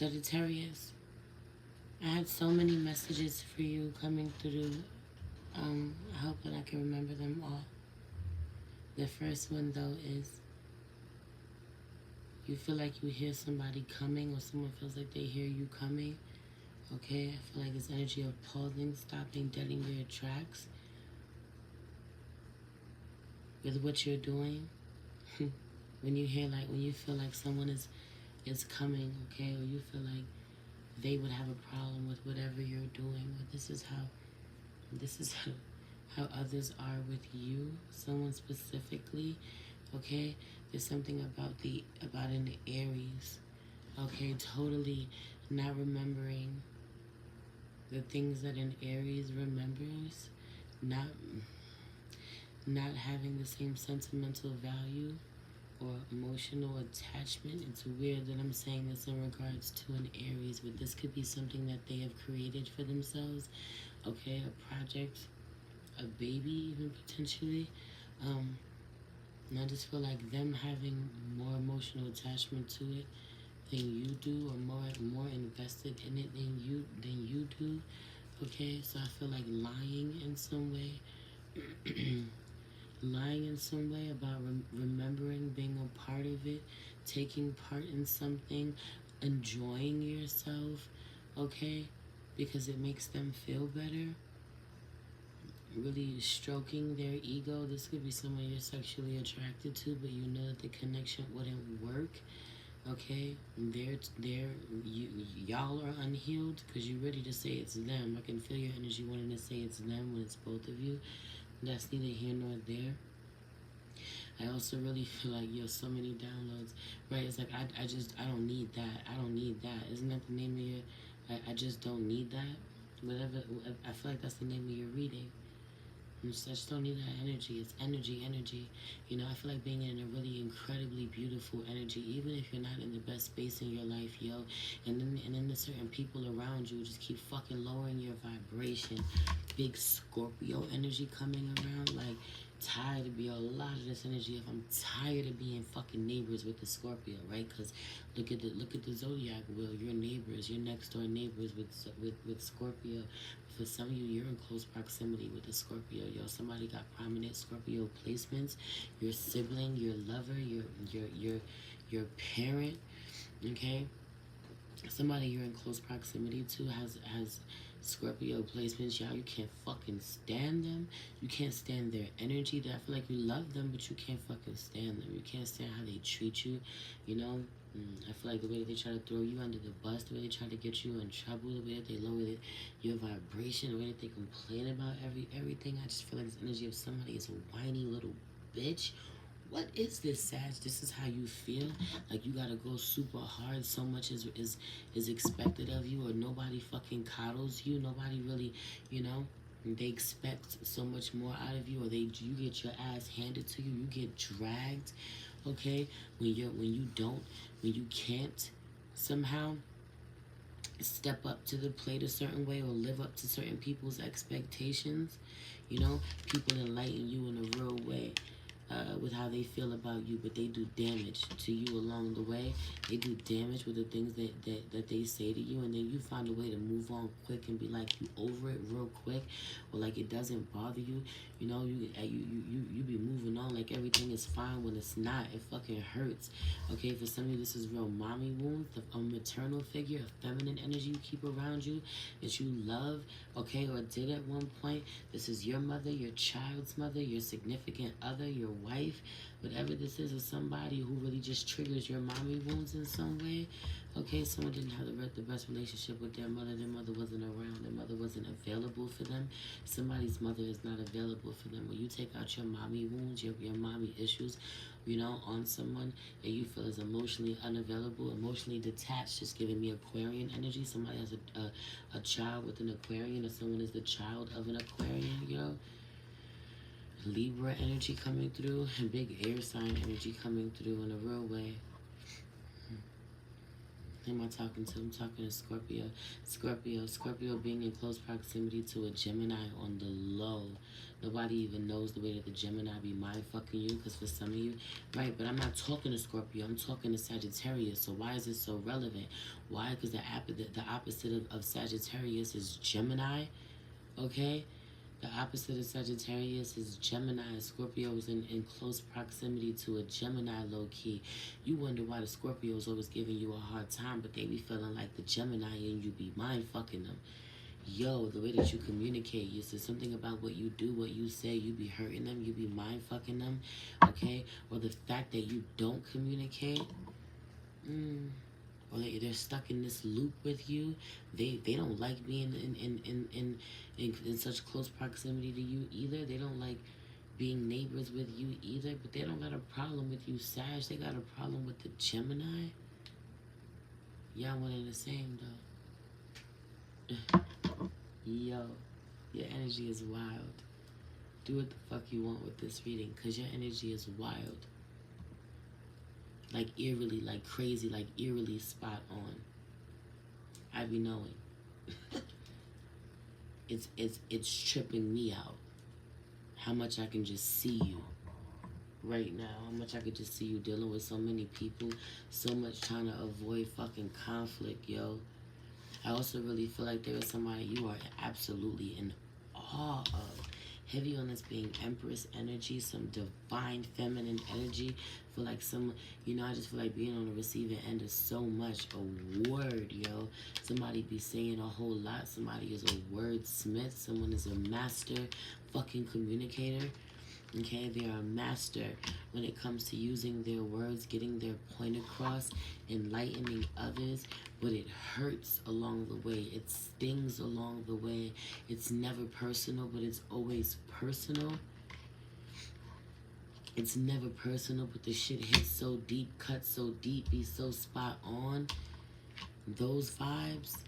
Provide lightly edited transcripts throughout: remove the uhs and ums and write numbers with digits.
Sagittarius, I had so many messages for you coming through. I hope that I can remember them all. The first one, though, is you feel like you hear somebody coming, or someone feels like they hear you coming. Okay, I feel like this energy of pausing, stopping, dead in your tracks with what you're doing. When you hear like, when you feel like someone is coming, okay, or you feel like they would have a problem with whatever you're doing. Or this is how others are with you, someone specifically. Okay, there's something about an Aries. Okay, totally not remembering the things that an Aries remembers, not not having the same sentimental value or emotional attachment. It's weird that I'm saying this in regards to an Aries, but this could be something that they have created for themselves. Okay, a project, a baby, even potentially. And I just feel like them having more emotional attachment to it than you do, or more invested in it than you do. Okay, so I feel like lying in some way, lying in some way about remembering being a part of it, taking part in something, enjoying yourself. Okay, because it makes them feel better. Really stroking their ego. This could be someone you're sexually attracted to, but you know that the connection wouldn't work. Okay, y'all are unhealed because you're ready to say it's them. I can feel your energy wanting to say it's them when it's both of you. That's neither here nor there. I also really feel like you have so many downloads, right? It's like I don't need that. I don't need that. Isn't that the name of your? I just don't need that. Whatever. I feel like that's the name of your reading. I just don't need that energy. It's energy, energy. You know, I feel like being in a really incredibly beautiful energy, even if you're not in the best space in your life, yo. And then the certain people around you just keep fucking lowering your vibration. Big Scorpio energy coming around, like tired of being a lot of this energy. If I'm tired of being fucking neighbors with the Scorpio, right? Because look at the zodiac wheel. Your neighbors, your next door neighbors with Scorpio. For some of you, you're in close proximity with the Scorpio. Yo, somebody got prominent Scorpio placements. Your sibling, your lover, your parent. Okay, somebody you're in close proximity to has Scorpio placements. Y'all, you can't fucking stand them. You can't stand their energy. I feel like you love them, but you can't fucking stand them. You can't stand how they treat you. You know, I feel like the way that they try to throw you under the bus, the way they try to get you in trouble, the way that they lower your vibration, the way that they complain about everything. I just feel like this energy of somebody is a whiny little bitch. What is this, Sag? This is how you feel? Like you gotta go super hard, so much is expected of you, or nobody fucking coddles you, nobody really, you know, they expect so much more out of you, or you get your ass handed to you, you get dragged, okay, when you can't somehow step up to the plate a certain way or live up to certain people's expectations. You know, people enlighten you in a real way. With how they feel about you, but they do damage to you along the way. They do damage with the things that they say to you, and then you find a way to move on quick and be like you over it real quick, or like it doesn't bother you. You know, you be moving on like everything is fine when it's not. It fucking hurts. Okay, for some of you, this is real mommy wounds, a maternal figure, a feminine energy you keep around you that you love, okay, or did at one point. This is your mother, your child's mother, your significant other, your wife, whatever this is somebody who really just triggers your mommy wounds in some way. Okay, someone didn't have the best relationship with their mother wasn't around, their mother wasn't available for them. Somebody's mother is not available for them. When you take out your mommy wounds, your mommy issues, you know, on someone that you feel is emotionally unavailable, emotionally detached, just giving me Aquarian energy. Somebody has a child with an Aquarian, or someone is the child of an Aquarian, you know. Libra energy coming through, and big air sign energy coming through in a real way. Who am I talking to? I'm talking to Scorpio. Scorpio being in close proximity to a Gemini on the low. Nobody even knows the way that the Gemini be mind fucking you, because for some of you, right, but I'm not talking to Scorpio, I'm talking to Sagittarius. So why is it so relevant? Why? Because the opposite of Sagittarius is Gemini, okay? The opposite of Sagittarius is Gemini. Scorpio is in close proximity to a Gemini low-key. You wonder why the Scorpio is always giving you a hard time, but they be feeling like the Gemini and you be mind-fucking them. Yo, the way that you communicate, you say something about what you do, what you say, you be hurting them, you be mind-fucking them, okay? Or the fact that you don't communicate, or they're stuck in this loop with you. They don't like being in such close proximity to you either. They don't like being neighbors with you either. But they don't got a problem with you, Sag. They got a problem with the Gemini. Y'all one and the same though. Yo, your energy is wild. Do what the fuck you want with this reading, cause your energy is wild. Like eerily, like crazy, like eerily spot on. I be knowing. It's tripping me out. How much I can just see you right now. How much I could just see you dealing with so many people. So much trying to avoid fucking conflict, yo. I also really feel like there is somebody you are absolutely in awe of. Heavy on this being Empress energy, some divine feminine energy. Feel like I just feel like being on the receiving end of so much. A word, yo. Somebody be saying a whole lot. Somebody is a wordsmith. Someone is a master fucking communicator. Okay, they are a master when it comes to using their words, getting their point across, enlightening others, but it hurts along the way. It stings along the way. It's never personal, but it's always personal. It's never personal, but the shit hits so deep, cuts so deep, be so spot on. Those vibes.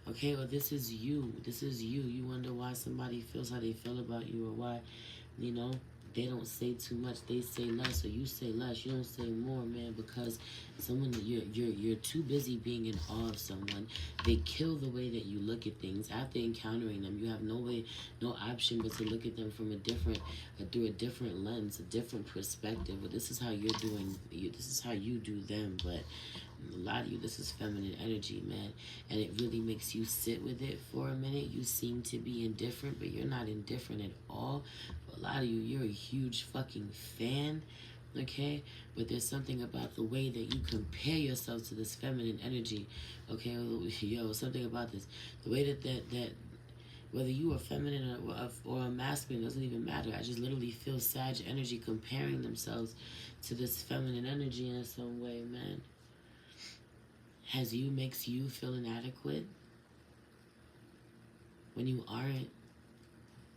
Okay, well, this is you. This is you. You wonder why somebody feels how they feel about you, or why, they don't say too much. They say less, or you say less. You don't say more, man, because you're too busy being in awe of someone. They kill the way that you look at things. After encountering them, you have no option but to look at them from through a different lens, a different perspective. But this is how you're doing. This is how you do them. But a lot of you, this is feminine energy, man, and it really makes you sit with it for a minute. You seem to be indifferent, but you're not indifferent at all. For a lot of you, you're a huge fucking fan, okay? But there's something about the way that you compare yourself to this feminine energy, okay? Yo, something about this. The way that whether you are feminine or a masculine doesn't even matter. I just literally feel Sag energy comparing themselves to this feminine energy in some way, man. Makes you feel inadequate when you aren't.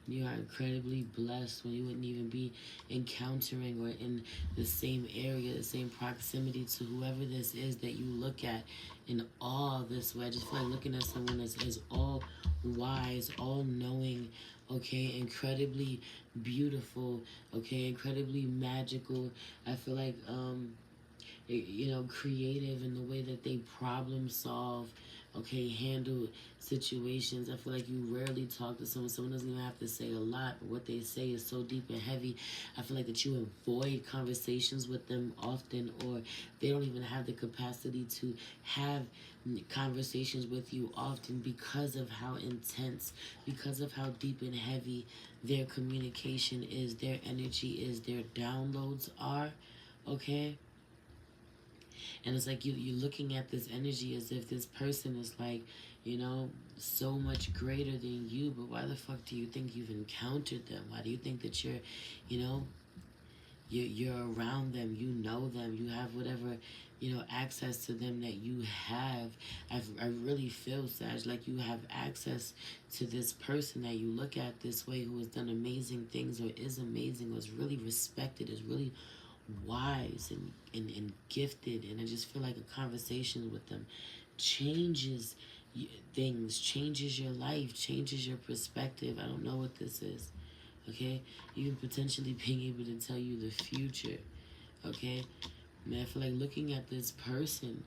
You are incredibly blessed when you wouldn't even be encountering or in the same area, the same proximity to whoever this is that you look at in awe this way. I just feel like looking at someone that is all wise, all knowing, okay, incredibly beautiful, okay, incredibly magical. I feel like creative in the way that they problem solve, okay, handle situations. I feel like you rarely talk to someone. Someone doesn't even have to say a lot, but what they say is so deep and heavy. I feel like that you avoid conversations with them often, or they don't even have the capacity to have conversations with you often because of how intense, because of how deep and heavy their communication is, their energy is, their downloads are, okay? And it's like you're looking at this energy as if this person is like, so much greater than you. But why the fuck do you think you've encountered them? Why do you think that you're around them, you know them, you have whatever, access to them that you have? I really feel, Sag, like you have access to this person that you look at this way, who has done amazing things, or is amazing, or is really respected, is really wise and gifted. And I just feel like a conversation with them changes things, changes your life, changes your perspective. I don't know what this is, okay? Even potentially being able to tell you the future, okay? Man, I feel like looking at this person,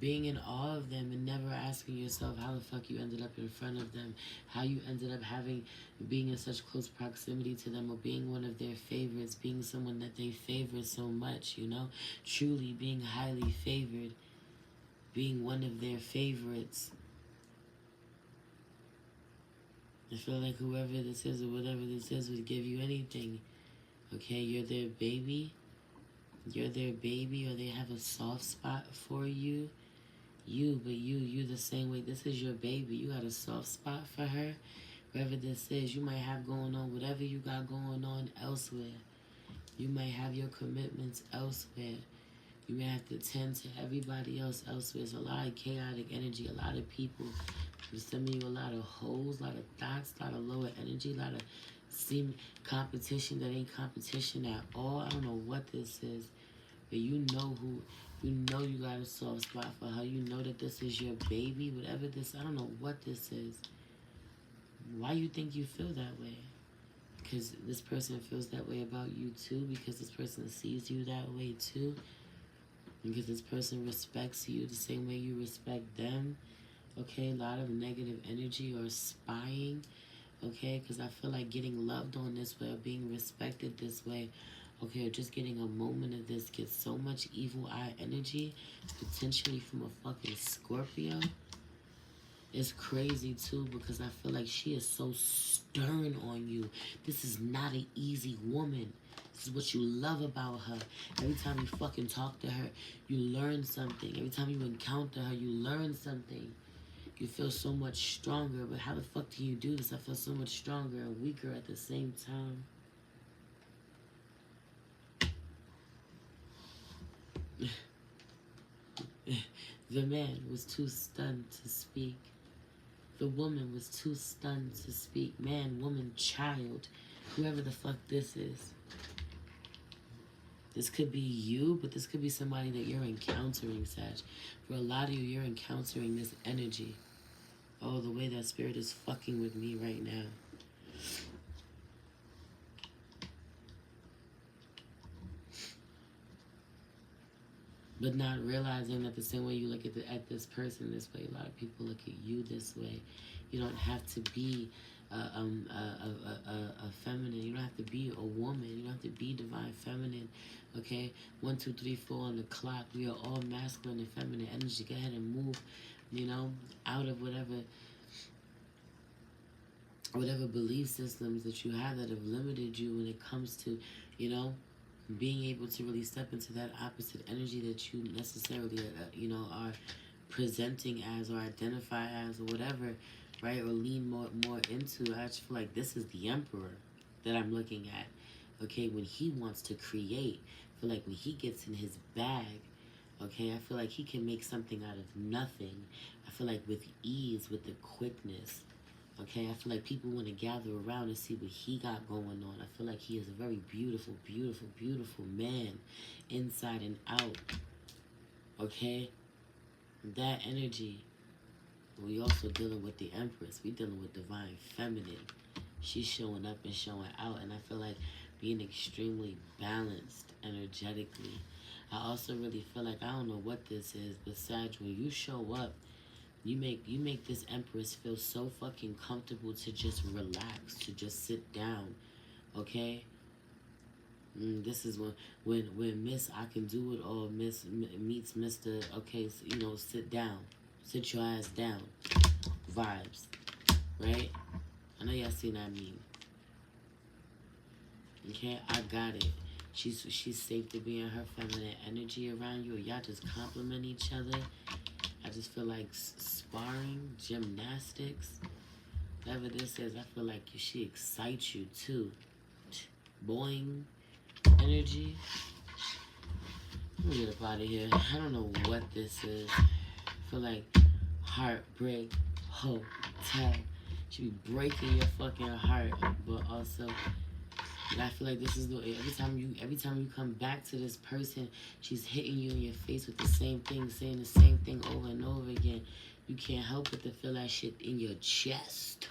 being in awe of them and never asking yourself how the fuck you ended up in front of them, how you ended up being in such close proximity to them, or being one of their favorites, being someone that they favor so much, you know, truly being highly favored, being one of their favorites. I feel like whoever this is or whatever this is would give you anything. Okay, you're their baby, or they have a soft spot for you. You the same way. This is your baby. You got a soft spot for her. Whatever this is, you might have going on whatever you got going on elsewhere. You might have your commitments elsewhere. You may have to tend to everybody else elsewhere. It's a lot of chaotic energy, a lot of people. For some of you, a lot of holes, a lot of thoughts, a lot of lower energy, a lot of competition that ain't competition at all. I don't know what this is, but you know you got a soft spot for her. You know that this is your baby, whatever this, I don't know what this is. Why you think you feel that way? Because this person feels that way about you too, because this person sees you that way too, because this person respects you the same way you respect them. Okay, a lot of negative energy or spying. Okay, because I feel like getting loved on this way or being respected this way, okay, or just getting a moment of this gets so much evil eye energy, potentially from a fucking Scorpio. It's crazy too, because I feel like she is so stern on you. This is not an easy woman. This is what you love about her. Every time you fucking talk to her, you learn something. Every time you encounter her, you learn something. You feel so much stronger, but how the fuck do you do this? I feel so much stronger and weaker at the same time. The man was too stunned to speak. The woman was too stunned to speak. Man, woman, child, whoever the fuck this is. This could be you, but this could be somebody that you're encountering, Sag. For a lot of you, you're encountering this energy. Oh, the way that spirit is fucking with me right now. But not realizing that the same way you look at this person this way, a lot of people look at you this way. You don't have to be a feminine. You don't have to be a woman. You don't have to be divine feminine. Okay? 1, 2, 3, 4 on the clock. We are all masculine and feminine energy. Go ahead and move, you know, out of whatever belief systems that you have that have limited you when it comes to, you know, being able to really step into that opposite energy that you necessarily, you know, are presenting as or identify as or whatever, right? Or lean more into. I just feel like this is the emperor that I'm looking at. Okay, when he wants to create, I feel like when he gets in his bag, okay, I feel like he can make something out of nothing. I feel like with ease, with the quickness. Okay, I feel like people want to gather around and see what he got going on. I feel like he is a very beautiful, beautiful, beautiful man, inside and out. Okay, that energy. We also dealing with the Empress. We dealing with divine feminine. She's showing up and showing out, and I feel like being extremely balanced energetically. I also really feel like, I don't know what this is, but Sag, when you show up, you make this Empress feel so fucking comfortable to just relax, to just sit down, okay? This is when Miss I Can Do It All meets Mr. Okay, so, you know, sit down, sit your ass down, vibes, right? I know y'all seen that meme. Okay, I got it. She's safe to be in her feminine energy around you, or y'all just compliment each other. I just feel like sparring, gymnastics, whatever this is, I feel like she excites you too. Boing, energy. Let me get up out of here. I don't know what this is. I feel like heartbreak hotel. She be breaking your fucking heart, but also, and I feel like this is the every time you come back to this person, she's hitting you in your face with the same thing, saying the same thing over and over again. You can't help but to feel that shit in your chest.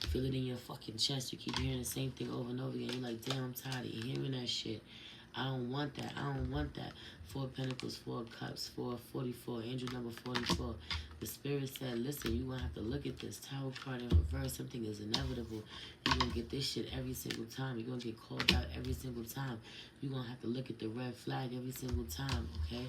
Feel it in your fucking chest. You keep hearing the same thing over and over again. You're like, damn, I'm tired of hearing that shit. I don't want that. I don't want that. 4 of Pentacles, 4 of Cups, 4 of 44, angel number 44. The Spirit said, listen, you're going to have to look at this Tower card in reverse. Something is inevitable. You're going to get this shit every single time. You're going to get called out every single time. You're going to have to look at the red flag every single time, okay?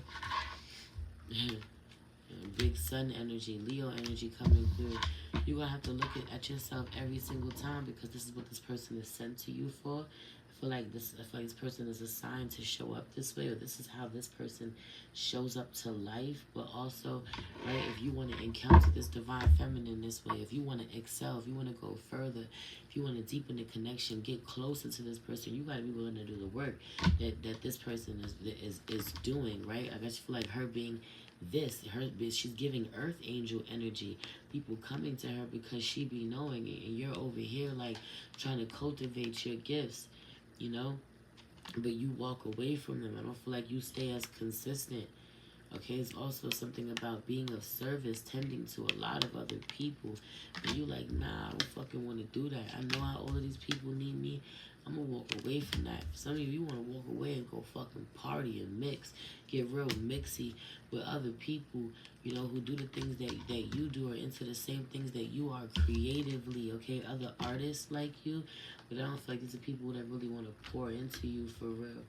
Big Sun energy, Leo energy coming through. You're going to have to look at yourself every single time, because this is what this person is sent to you for. I feel like this person is assigned to show up this way, or this is how this person shows up to life. But also, right, if you want to encounter this divine feminine this way, if you want to excel, if you want to go further, if you want to deepen the connection, get closer to this person, you got to be willing to do the work that this person is doing, right? I just feel like her being she's giving earth angel energy, people coming to her because she be knowing it, and you're over here like trying to cultivate your gifts, you know, but you walk away from them. I don't feel like you stay as consistent. Okay, it's also something about being of service, tending to a lot of other people. And you like, nah, I don't fucking want to do that. I know how all of these people need me. I'm going to walk away from that. Some of you want to walk away and go fucking party and mix. Get real mixy with other people, you know, who do the things that you do, or into the same things that you are creatively, okay? Other artists like you. But I don't feel like these are people that really want to pour into you for real.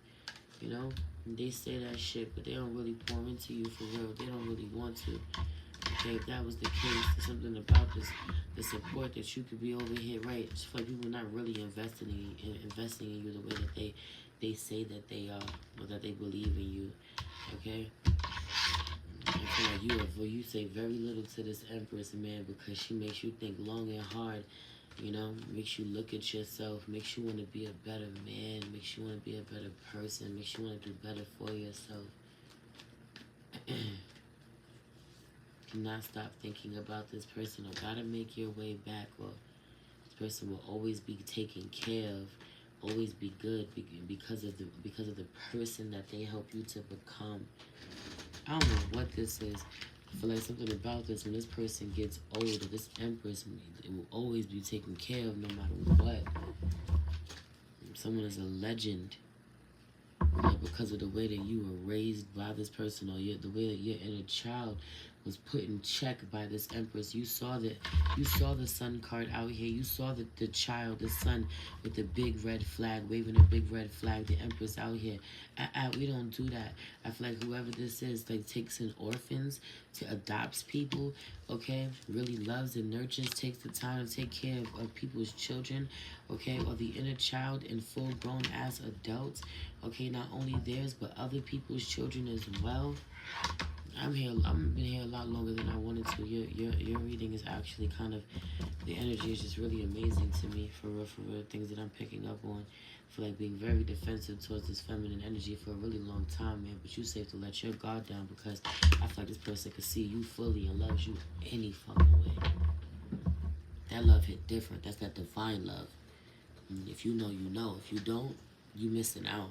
You know, they say that shit, but they don't really pour into you for real. They don't really want to. Okay, if that was the case, there's something about this, the support that you could be over here, right? It's like people not really investing in you the way that they say that they are, or that they believe in you. Okay, I feel like you say very little to this Empress, man, because she makes you think long and hard. You know, makes you look at yourself, makes you want to be a better man, makes you want to be a better person, makes you want to do better for yourself. Cannot stop thinking about this person, or gotta make your way back, or this person will always be taken care of, always be good because of the person that they help you to become. I don't know what this is. I feel like something about this, when this person gets older, this Empress, it will always be taken care of no matter what. Someone is a legend, you know, because of the way that you were raised by this person, or the way that your inner child was put in check by this Empress. You saw the Sun card out here. You saw the child, the son with the big red flag, waving a big red flag, the Empress out here. We don't do that. I feel like whoever this is, like, takes in orphans, to adopts people, okay, really loves and nurtures, takes the time to take care of people's children, okay, or the inner child in full grown ass adults, okay, not only theirs but other people's children as well. I've been here a lot longer than I wanted to. Your reading is actually kind of, the energy is just really amazing to me, for real, things that I'm picking up on. I feel like being very defensive towards this feminine energy for a really long time, man. But you safe to let your guard down, because I feel like this person can see you fully and loves you any fucking way. That love hit different. That's that divine love. And if you know, you know. If you don't, you missing out.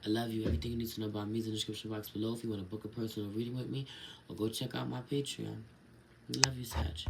I love you. Everything you need to know about me is in the description box below. If you want to book a personal reading with me, or go check out my Patreon. I love you, Sag.